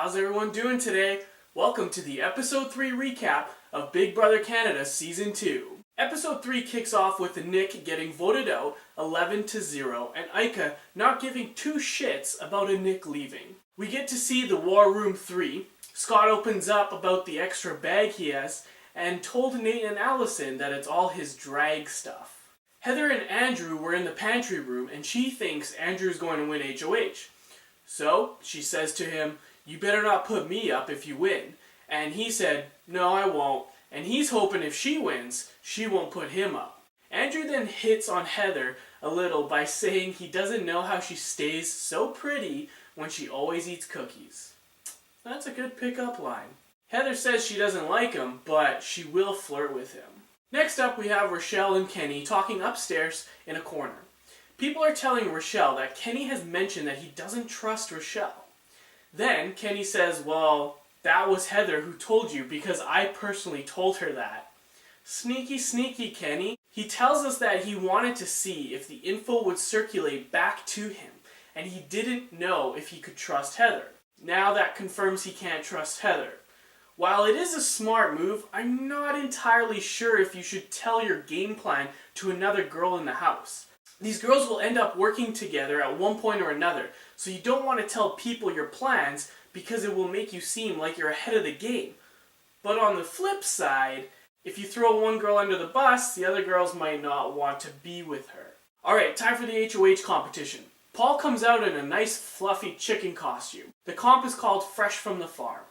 How's everyone doing today? Welcome to the Episode 3 recap of Big Brother Canada Season 2. Episode 3 kicks off with Nick getting voted out 11-0 and Ika not giving two shits about a Nick leaving. We get to see the War Room 3. Scott opens up about the extra bag he has and told Nate and Allison that it's all his drag stuff. Heather and Andrew were in the pantry room and she thinks Andrew's going to win HOH. So she says to him, "You better not put me up if you win." And he said, "No, I won't." And he's hoping if she wins, she won't put him up. Andrew then hits on Heather a little by saying he doesn't know how she stays so pretty when she always eats cookies. That's a good pickup line. Heather says she doesn't like him, but she will flirt with him. Next up, we have Rochelle and Kenny talking upstairs in a corner. People are telling Rochelle that Kenny has mentioned that he doesn't trust Rochelle. Then Kenny says, "Well, that was Heather who told you because I personally told her that." Sneaky, sneaky Kenny. He tells us that he wanted to see if the info would circulate back to him, and he didn't know if he could trust Heather. Now that confirms he can't trust Heather. While it is a smart move, I'm not entirely sure if you should tell your game plan to another girl in the house. These girls will end up working together at one point or another, so you don't want to tell people your plans because it will make you seem like you're ahead of the game. But on the flip side, if you throw one girl under the bus, the other girls might not want to be with her. Alright, time for the HOH competition. Paul comes out in a nice fluffy chicken costume. The comp is called Fresh from the Farm.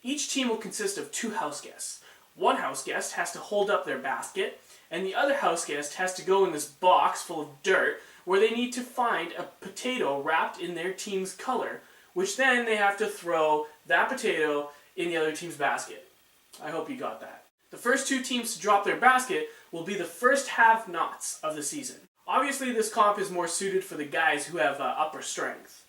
Each team will consist of two house guests. One house guest has to hold up their basket, and the other house guest has to go in this box full of dirt where they need to find a potato wrapped in their team's color, which then they have to throw that potato in the other team's basket. I hope you got that. The first two teams to drop their basket will be the first have-nots of the season. Obviously, this comp is more suited for the guys who have upper strength.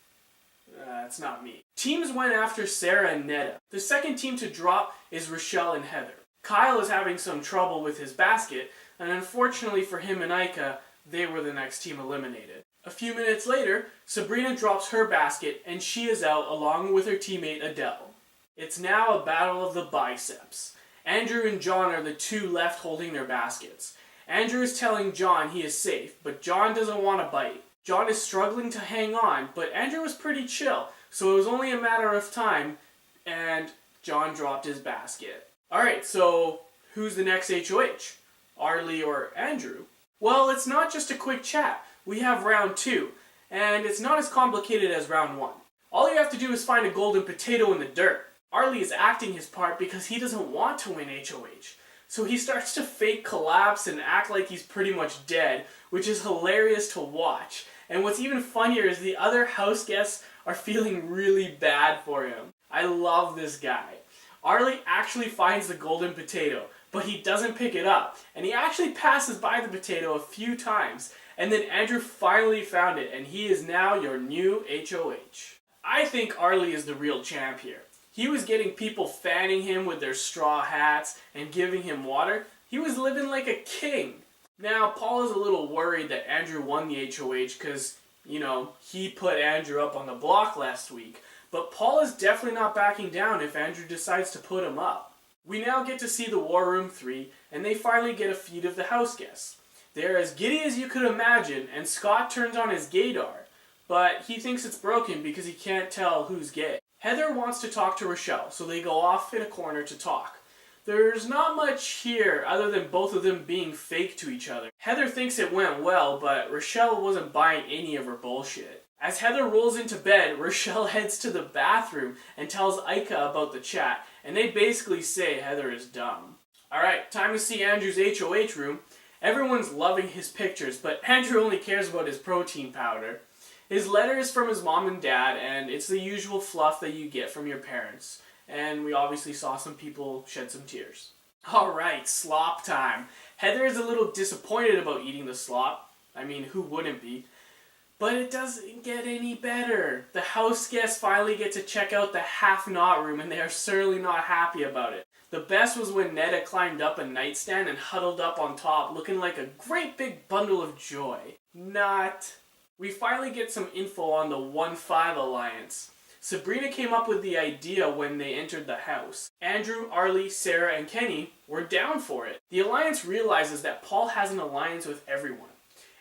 That's not me. Teams went after Sarah and Neda. The second team to drop is Rochelle and Heather. Kyle is having some trouble with his basket, and unfortunately for him and Ika, they were the next team eliminated. A few minutes later, Sabrina drops her basket and she is out along with her teammate Adele. It's now a battle of the biceps. Andrew and John are the two left holding their baskets. Andrew is telling John he is safe, but John doesn't want to bite. John is struggling to hang on, but Andrew was pretty chill, so it was only a matter of time, and John dropped his basket. Alright, so who's the next HOH? Arlie or Andrew? Well, it's not just a quick chat. We have round 2, and it's not as complicated as round 1. All you have to do is find a golden potato in the dirt. Arlie is acting his part because he doesn't want to win HOH. So he starts to fake collapse and act like he's pretty much dead, which is hilarious to watch. And what's even funnier is the other house guests are feeling really bad for him. I love this guy. Arlie actually finds the golden potato, but he doesn't pick it up, and he actually passes by the potato a few times, and then Andrew finally found it, and he is now your new HOH. I think Arlie is the real champ here. He was getting people fanning him with their straw hats and giving him water. He was living like a king. Now, Paul is a little worried that Andrew won the HOH because, he put Andrew up on the block last week, but Paul is definitely not backing down if Andrew decides to put him up. We now get to see the War Room 3, and they finally get a feed of the house guests. They're as giddy as you could imagine, and Scott turns on his gaydar, but he thinks it's broken because he can't tell who's gay. Heather wants to talk to Rochelle, so they go off in a corner to talk. There's not much here other than both of them being fake to each other. Heather thinks it went well, but Rochelle wasn't buying any of her bullshit. As Heather rolls into bed, Rochelle heads to the bathroom and tells Ika about the chat, and they basically say Heather is dumb. Alright, time to see Andrew's HOH room. Everyone's loving his pictures, but Andrew only cares about his protein powder. His letter is from his mom and dad, and it's the usual fluff that you get from your parents. And we obviously saw some people shed some tears. Alright, slop time. Heather is a little disappointed about eating the slop. I mean, who wouldn't be? But it doesn't get any better. The house guests finally get to check out the half-knot room, and they are certainly not happy about it. The best was when Neda climbed up a nightstand and huddled up on top, looking like a great big bundle of joy. Not. We finally get some info on the 1-5 alliance. Sabrina came up with the idea when they entered the house. Andrew, Arlie, Sarah, and Kenny were down for it. The Alliance realizes that Paul has an alliance with everyone.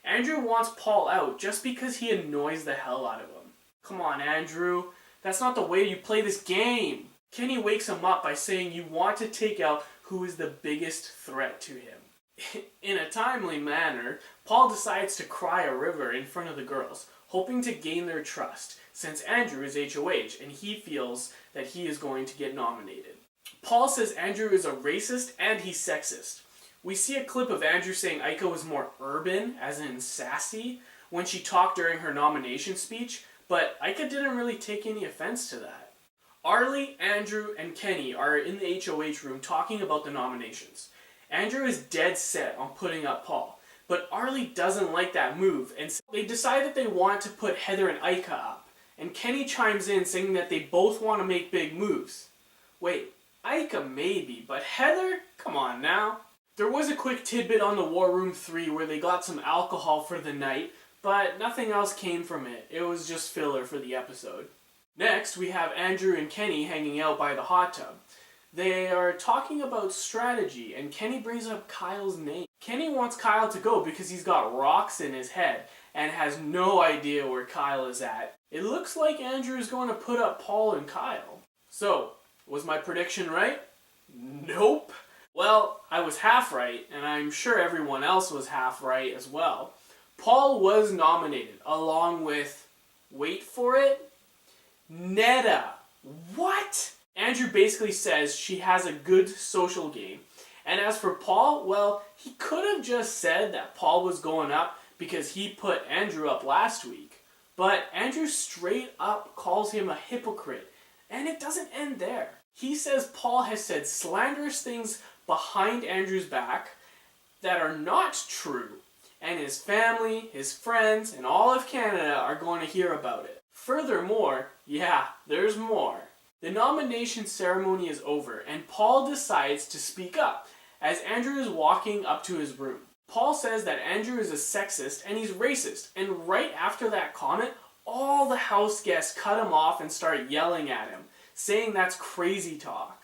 Andrew wants Paul out just because he annoys the hell out of him. Come on, Andrew. That's not the way you play this game. Kenny wakes him up by saying you want to take out who is the biggest threat to him. In a timely manner, Paul decides to cry a river in front of the girls, hoping to gain their trust, since Andrew is HOH and he feels that he is going to get nominated. Paul says Andrew is a racist and he's sexist. We see a clip of Andrew saying Ika was more urban, as in sassy, when she talked during her nomination speech, but Ika didn't really take any offense to that. Arlie, Andrew, and Kenny are in the HOH room talking about the nominations. Andrew is dead set on putting up Paul, but Arlie doesn't like that move, and so they decide that they want to put Heather and Ika up, and Kenny chimes in saying that they both want to make big moves. Wait, Ika maybe, but Heather? Come on now. There was a quick tidbit on the War Room 3 where they got some alcohol for the night, but nothing else came from it. It was just filler for the episode. Next, we have Andrew and Kenny hanging out by the hot tub. They are talking about strategy, and Kenny brings up Kyle's name. Kenny wants Kyle to go because he's got rocks in his head and has no idea where Kyle is at. It looks like Andrew is going to put up Paul and Kyle. So, was my prediction right? Nope. Well, I was half right, and I'm sure everyone else was half right as well. Paul was nominated, along with, wait for it, Neda. What? Andrew basically says she has a good social game. And as for Paul, well, he could have just said that Paul was going up because he put Andrew up last week. But Andrew straight up calls him a hypocrite. And it doesn't end there. He says Paul has said slanderous things behind Andrew's back that are not true. And his family, his friends, and all of Canada are going to hear about it. Furthermore, yeah, there's more. The nomination ceremony is over, and Paul decides to speak up as Andrew is walking up to his room. Paul says that Andrew is a sexist and he's racist, and right after that comment, all the house guests cut him off and start yelling at him, saying that's crazy talk.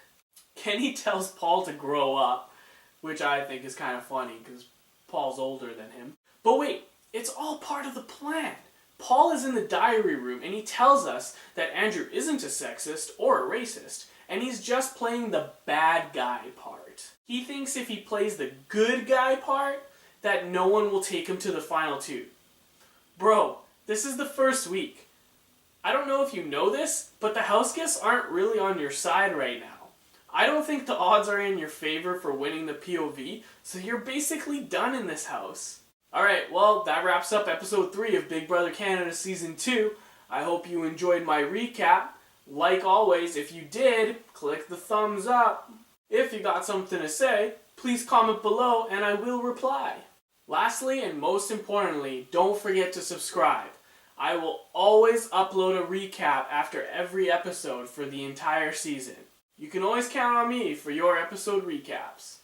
Kenny tells Paul to grow up, which I think is kind of funny because Paul's older than him. But wait, it's all part of the plan. Paul is in the diary room and he tells us that Andrew isn't a sexist or a racist, and he's just playing the bad guy part. He thinks if he plays the good guy part, that no one will take him to the final two. Bro, this is the first week. I don't know if you know this, but the house guests aren't really on your side right now. I don't think the odds are in your favor for winning the POV, so you're basically done in this house. Alright, well, that wraps up episode 3 of Big Brother Canada Season 2. I hope you enjoyed my recap. Like always, if you did, click the thumbs up. If you got something to say, please comment below and I will reply. Lastly, and most importantly, don't forget to subscribe. I will always upload a recap after every episode for the entire season. You can always count on me for your episode recaps.